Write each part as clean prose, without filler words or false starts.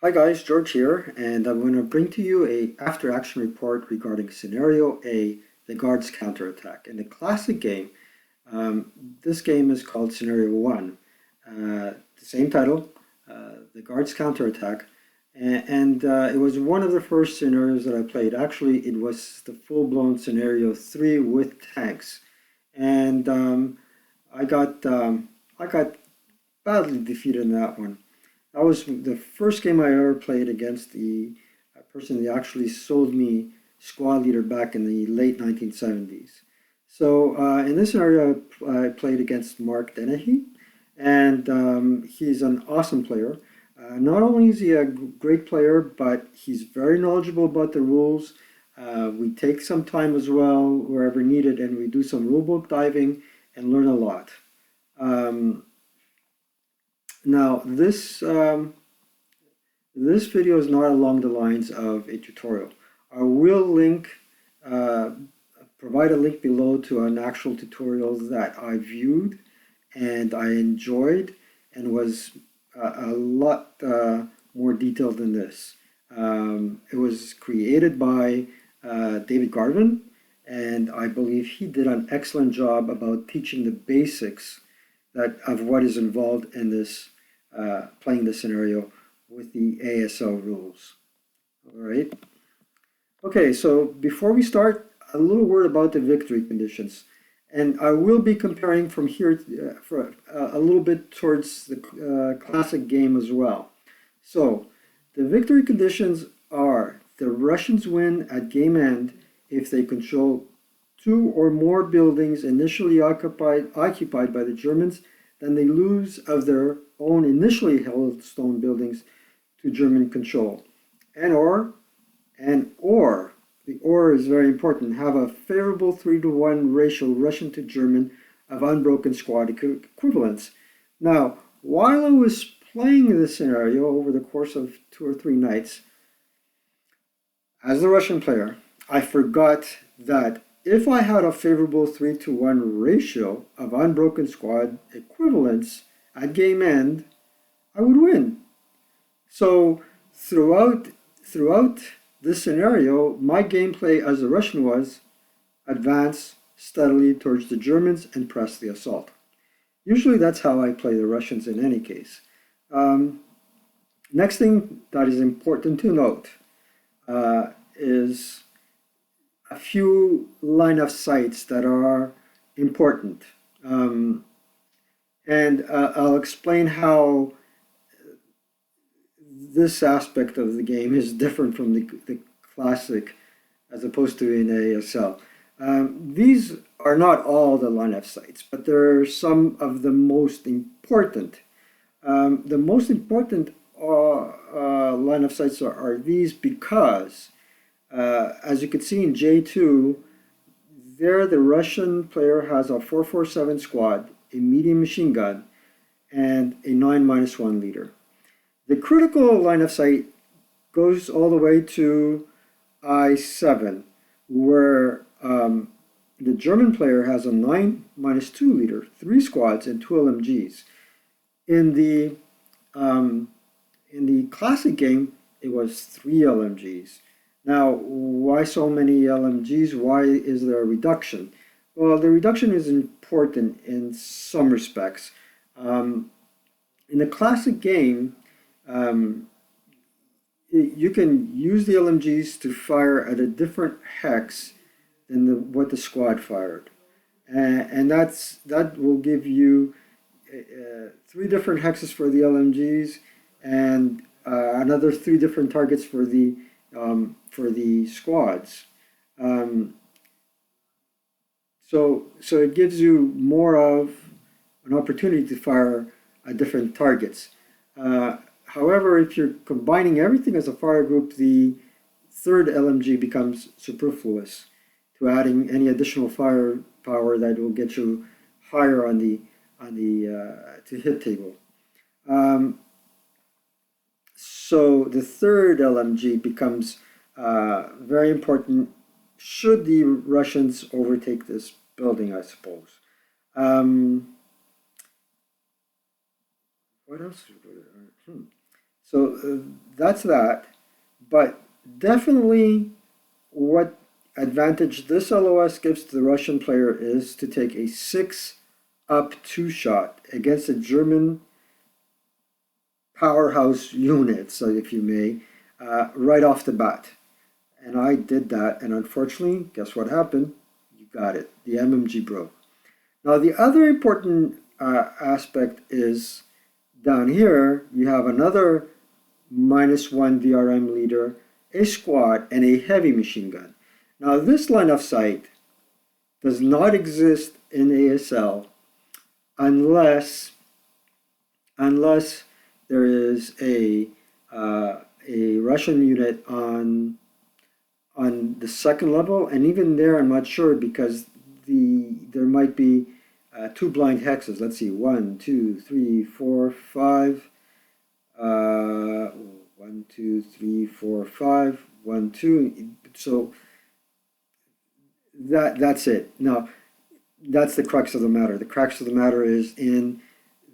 Hi guys, George here, and I'm going to bring to you a after-action report regarding Scenario A, the Guards Counterattack. In the classic game, um, this game is called Scenario 1. The same title, the Guards Counterattack, and it was one of the first scenarios that I played. Actually, it was the full-blown Scenario 3 with tanks, and I got badly defeated in that one. That was the first game I ever played against the person that actually sold me squad leader back in the late 1970s. So in this scenario, I played against Mark Dennehy, and he's an awesome player. Not only is he a great player, but he's very knowledgeable about the rules. We take some time as well wherever needed, and we do some rulebook diving and learn a lot. Um, Now, this video is not along the lines of a tutorial. I will uh, provide a link below to an actual tutorial that I viewed and I enjoyed and was a lot more detailed than this. It was created by David Garvin, and I believe he did an excellent job about teaching the basics of what is involved in this playing the scenario with the ASL rules. All right. Okay, so before we start, a little word about the victory conditions. And I will be comparing from here for a little bit towards the classic game as well. So the victory conditions are: the Russians win at game end if they control two or more buildings initially occupied by the Germans. Then they lose of their own initially held stone buildings to German control. And or, the or is very important, have a favorable 3-to-1 ratio Russian to German of unbroken squad equivalents. Now, while I was playing this scenario over the course of 2 or 3 nights, as the Russian player, I forgot that if I had a favorable 3-to-1 ratio of unbroken squad equivalents at game end, I would win. So throughout this scenario, my gameplay as a Russian was advance steadily towards the Germans and press the assault. Usually that's how I play the Russians in any case. Next thing that is important to note is a few line of sights that are important. And I'll explain how this aspect of the game is different from the classic as opposed to in ASL. These are not all the line of sights, but they're some of the most important. The most important line of sights are these because, as you can see in J2, there the Russian player has a 447 squad, a medium machine gun, and a 9-1 leader. The critical line of sight goes all the way to I7, where the German player has a 9-2 leader, 3 squads, and 2 LMGs. In the classic game, it was 3 LMGs. Now, why so many LMGs? Why is there a reduction? Well, the reduction is important in some respects. In the classic game, you can use the LMGs to fire at a different hex than what the squad fired. And that will give you 3 different hexes for the LMGs and another 3 different targets for the squads. So it gives you more of an opportunity to fire at different targets. However, if you're combining everything as a fire group, the third LMG becomes superfluous to adding any additional firepower that will get you higher on the to hit table. So the third LMG becomes very important should the Russians overtake this building, I suppose. What else? So that's that. But definitely what advantage this LOS gives to the Russian player is to take a 6-up 2-shot against a German powerhouse unit, so if you may, right off the bat. And I did that, and unfortunately, guess what happened? You got it. The MMG broke. Now, the other important aspect is down here, you have another -1 VRM leader, a squad, and a heavy machine gun. Now, this line of sight does not exist in ASL unless there is a Russian unit on the second level, and even there I'm not sure because there might be 2 blind hexes. Let's see, 1, 2, 3, 4, 5. 1, 2, 3, 4, 5. 1, 2. So that's it. Now, that's the crux of the matter. The crux of the matter is in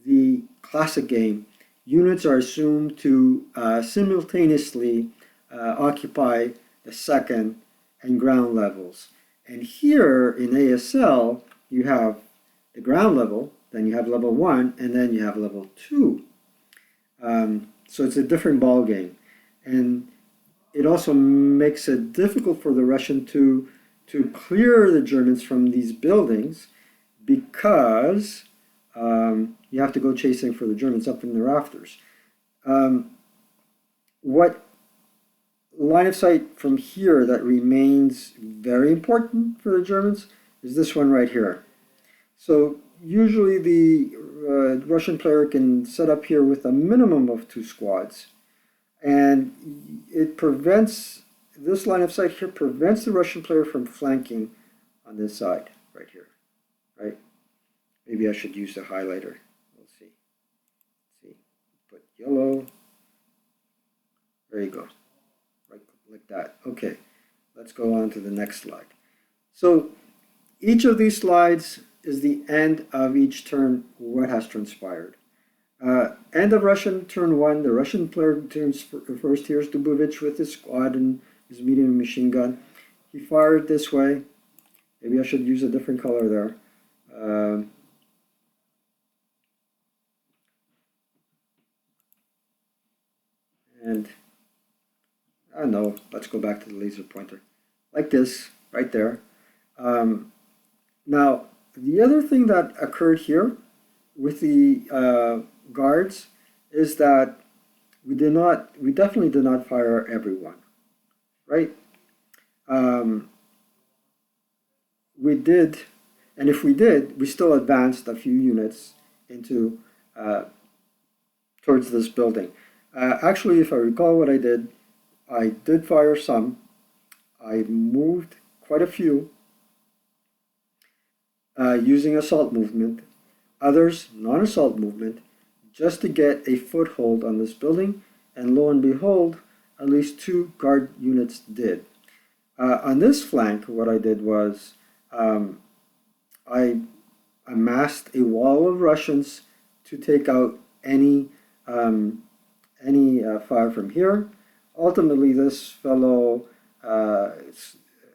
the classic game, units are assumed to simultaneously occupy the second and ground levels. And here in ASL, you have the ground level, then you have level 1, and then you have level 2. So it's a different ball game. And it also makes it difficult for the Russian to clear the Germans from these buildings because you have to go chasing for the Germans up in the rafters. What line of sight from here that remains very important for the Germans is this one right here. So usually the Russian player can set up here with a minimum of 2 squads, and it prevents, this line of sight here prevents the Russian player from flanking on this side right here, right? Maybe I should use the highlighter. We'll see. See, put yellow. There you go. Right, like that. Okay, let's go on to the next slide. So each of these slides is the end of each turn, what has transpired. End of Russian turn 1, the Russian player turns first. Here's Dubovich with his squad and his medium machine gun. He fired this way. Maybe I should use a different color there. And I don't know, let's go back to the laser pointer. Like this, right there. Now, the other thing that occurred here with the guards is that we definitely did not fire everyone, right? We did, and if we did, we still advanced a few units into towards this building. Actually, if I recall what I did fire some. I moved quite a few using assault movement, others non-assault movement, just to get a foothold on this building, and lo and behold, at least 2 guard units did. On this flank, what I did was I amassed a wall of Russians to take out any fire from here. Ultimately, this fellow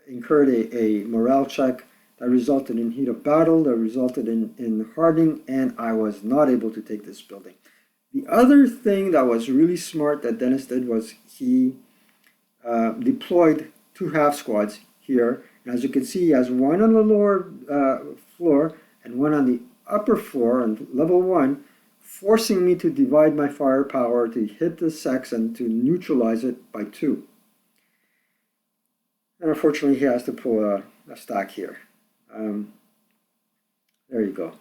incurred a morale check that resulted in heat of battle, that resulted in hardening, and I was not able to take this building. The other thing that was really smart that Dennis did was he deployed 2 half squads here. And as you can see, he has one on the lower floor and one on the upper floor on level 1, forcing me to divide my firepower to hit the sex and to neutralize it by 2. And unfortunately, he has to pull a stack here. There you go.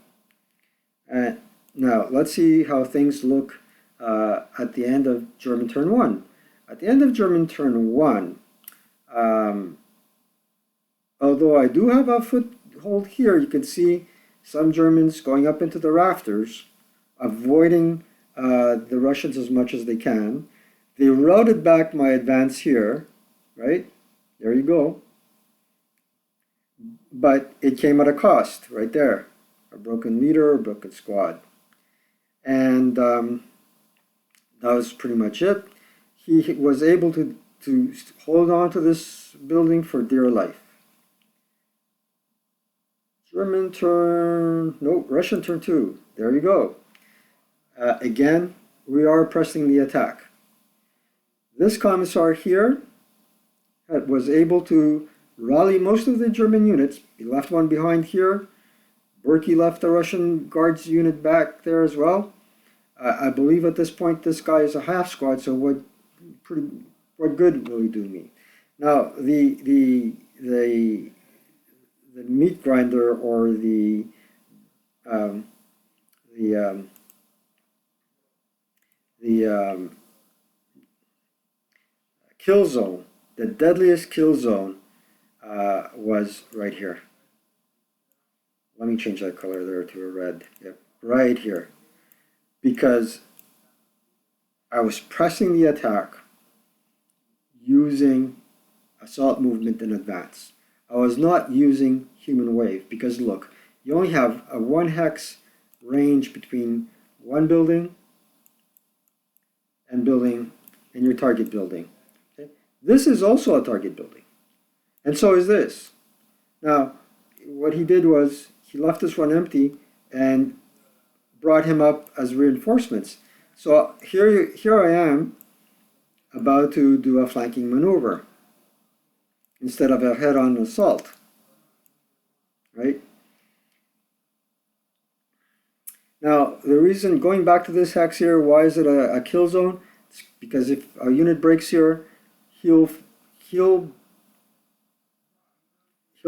Now, let's see how things look at the end of German turn 1. At the end of German turn 1, although I do have a foothold here, you can see some Germans going up into the rafters, avoiding the Russians as much as they can. They routed back my advance here, right? There you go. But it came at a cost, right there. A broken leader, a broken squad. And down that was pretty much it. He was able to hold on to this building for dear life. German turn, no, Russian turn 2. There you go. Again, we are pressing the attack. This commissar here was able to rally most of the German units. He left one behind here. Berkey left the Russian Guards unit back there as well. I believe at this point this guy is a half squad, so what good will he do me? Now the meat grinder, or the kill zone, the deadliest kill zone, was right here. Let me change that color there to a red. Yep, right here. Because I was pressing the attack using assault movement in advance. I was not using human wave, because look, you only have a 1 hex range between one building and your target building. Okay? This is also a target building, and so is this. Now, what he did was he left this one empty and brought him up as reinforcements. So here I am about to do a flanking maneuver instead of a head-on assault, right? Now, the reason, going back to this hex here, why is it a kill zone? It's because if a unit breaks here, he'll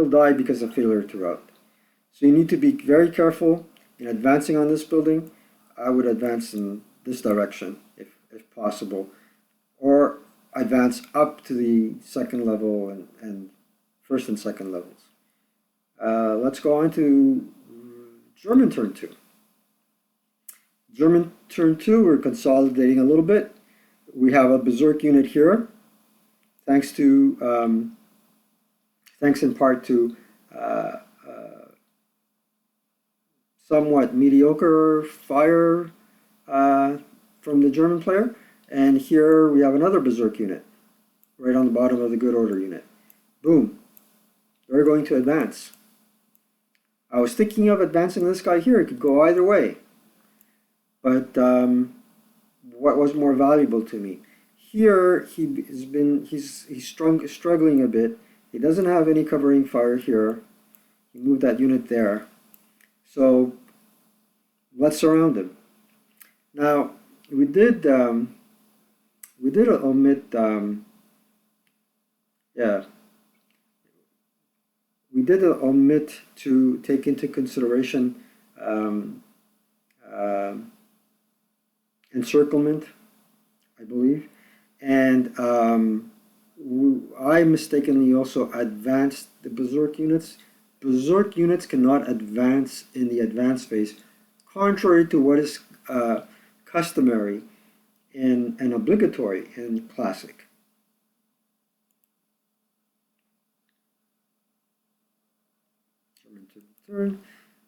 die because of failure to route. So you need to be very careful in advancing on this building. I would advance in this direction if possible, or advance up to the second level and first and second levels. Let's go on to German turn 2. German turn 2, we're consolidating a little bit. We have a berserk unit here, thanks in part to somewhat mediocre fire from the German player. And here we have another berserk unit, right on the bottom of the good order unit. Boom. They're going to advance. I was thinking of advancing this guy here. It could go either way. But what was more valuable to me? Here he's struggling a bit. He doesn't have any covering fire here. He moved that unit there. So let's surround him. Now we did omit to take into consideration encirclement, I believe, and I mistakenly also advanced the berserk units. Berserk units cannot advance in the advance phase, contrary to what is customary and obligatory in Classic. German turn,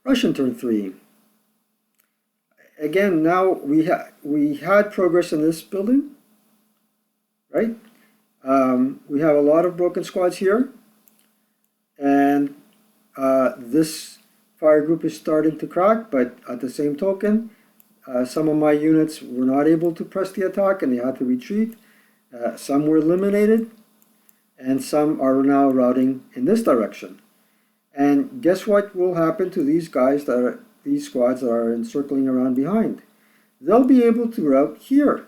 Russian turn 3. Again, now we had progress in this building, right? We have a lot of broken squads here, and this fire group is starting to crack, but at the same token, some of my units were not able to press the attack and they had to retreat. Some were eliminated, and some are now routing in this direction. And guess what will happen to these guys these squads that are encircling around behind? They'll be able to route here.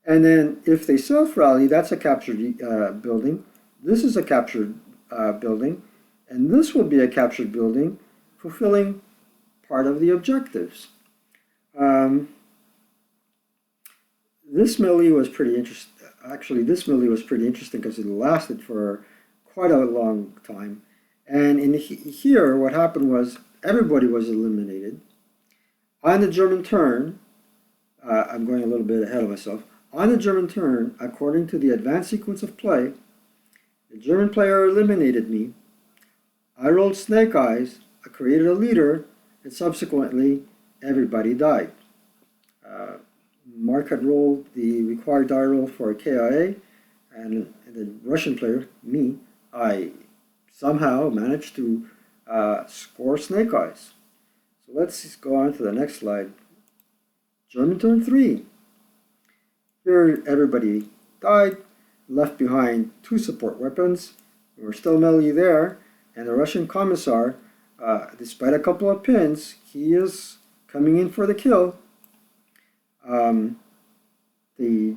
And then if they self-rally, that's a captured building. This is a captured building. And this will be a captured building, fulfilling part of the objectives. This melee was pretty interesting. Actually, this melee was pretty interesting because it lasted for quite a long time. And in here, what happened was everybody was eliminated. On the German turn, I'm going a little bit ahead of myself. On the German turn, according to the advanced sequence of play, the German player eliminated me. I rolled snake eyes, I created a leader, and subsequently everybody died. Mark had rolled the required die roll for a KIA, and the Russian player, me, I somehow managed to score snake eyes. So let's go on to the next slide. German turn 3. Here everybody died, left behind 2 support weapons. We're still melee there, and the Russian commissar, despite a couple of pins, he is coming in for the kill. The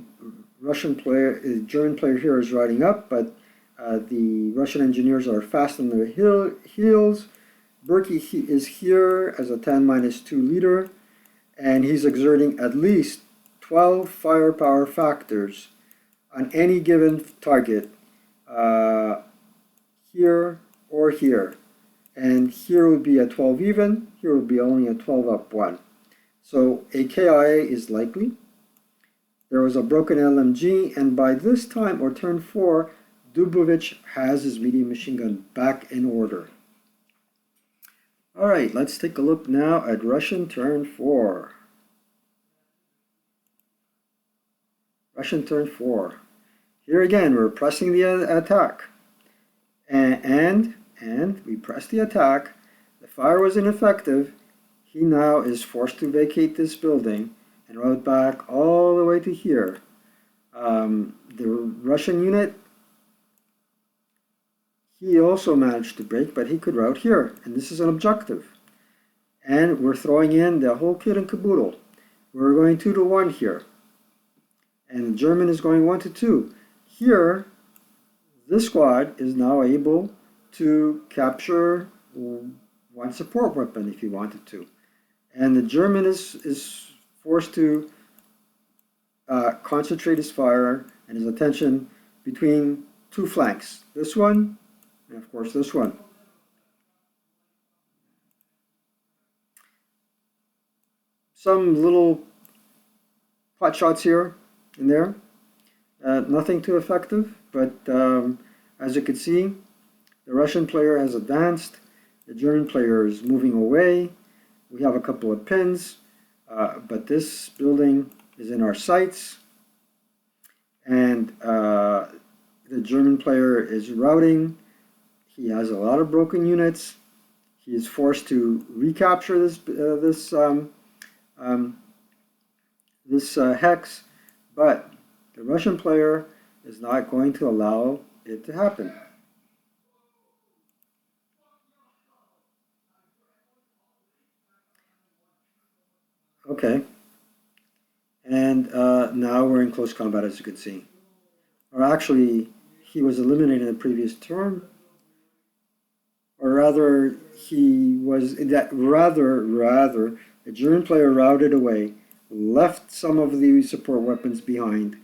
German player here is riding up, but the Russian engineers are fast on their heels. Berkey is here as a 10-2 leader, and he's exerting at least 12 firepower factors on any given target, here or here. And here would be a 12 even, here would be only a 12 up 1. So a KIA is likely. There was a broken LMG, and by this time, or turn 4, Dubovich has his medium machine gun back in order. Alright, let's take a look now at Russian turn 4. Russian turn 4. Here again, we're pressing the attack. And we press the attack. The fire was ineffective. He now is forced to vacate this building and route back all the way to here. The Russian unit, he also managed to break, but he could route here, and this is an objective. And we're throwing in the whole kit and caboodle. We're going 2 to 1 here, and the German is going 1 to 2. Here, this squad is now able to capture 1 support weapon if he wanted to. And the German is forced to concentrate his fire and his attention between 2 flanks. This one, and of course this one. Some little pot shots here and there. Nothing too effective, but as you can see, the Russian player has advanced. The German player is moving away. We have a couple of pins, but this building is in our sights. And the German player is routing. He has a lot of broken units. He is forced to recapture this hex, but the Russian player is not going to allow it to happen. Okay, and now we're in close combat, as you can see. Or actually, he was eliminated in the previous turn, or rather, the German player routed away, left some of the support weapons behind,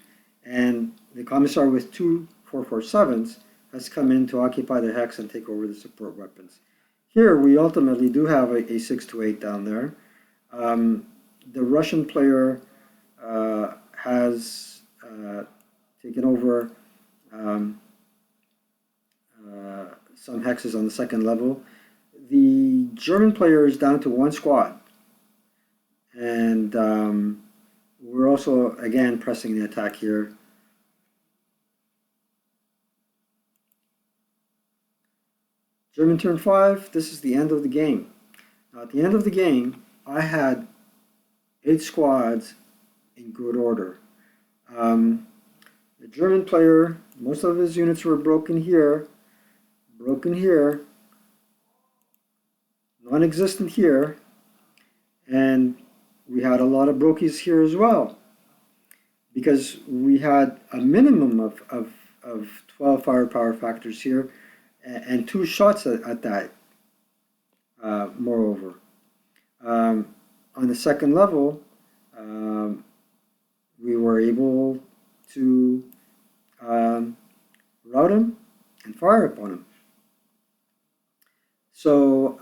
and the commissar with 2 447s has come in to occupy the hex and take over the support weapons. Here we ultimately do have a 6 to 8 down there. The Russian player has taken over some hexes on the second level. The German player is down to 1 squad. And we're also, again, pressing the attack here. German turn 5, this is the end of the game. Now, at the end of the game, I had 8 squads in good order. The German player, most of his units were broken here, non-existent here, and we had a lot of brokies here as well, because we had a minimum of 12 firepower factors here, and 2 shots at that, moreover. On the second level, we were able to rout him and fire upon him. So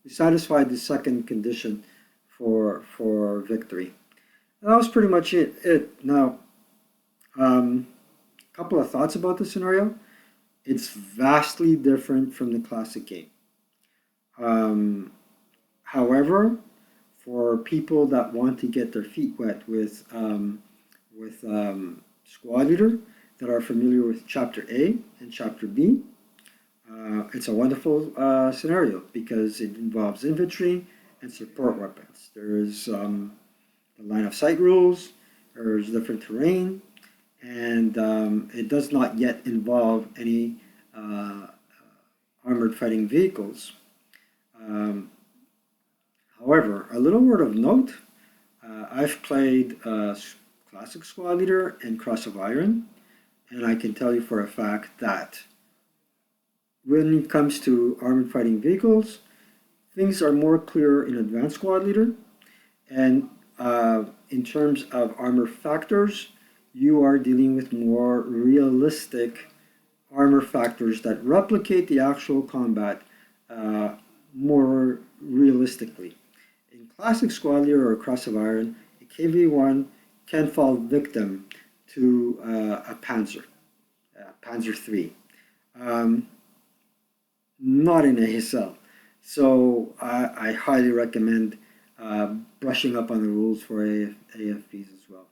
we satisfied the second condition for victory. And that was pretty much it. Now, a couple of thoughts about the scenario. It's vastly different from the classic game. However, for people that want to get their feet wet with squad leader that are familiar with Chapter A and Chapter B. It's a wonderful scenario because it involves infantry and support weapons. There's the line of sight rules, there's different terrain, and it does not yet involve any armored fighting vehicles. However, a little word of note, I've played Classic Squad Leader and Cross of Iron, and I can tell you for a fact that when it comes to armored fighting vehicles, things are more clear in Advanced Squad Leader, and in terms of armor factors, you are dealing with more realistic armor factors that replicate the actual combat more realistically. In Classic Squad Leader or Cross of Iron, a KV-1 can fall victim to a Panzer III. Not in ASL. So I highly recommend brushing up on the rules for AFVs as well.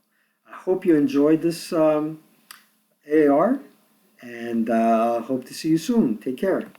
I hope you enjoyed this AR, and hope to see you soon. Take care.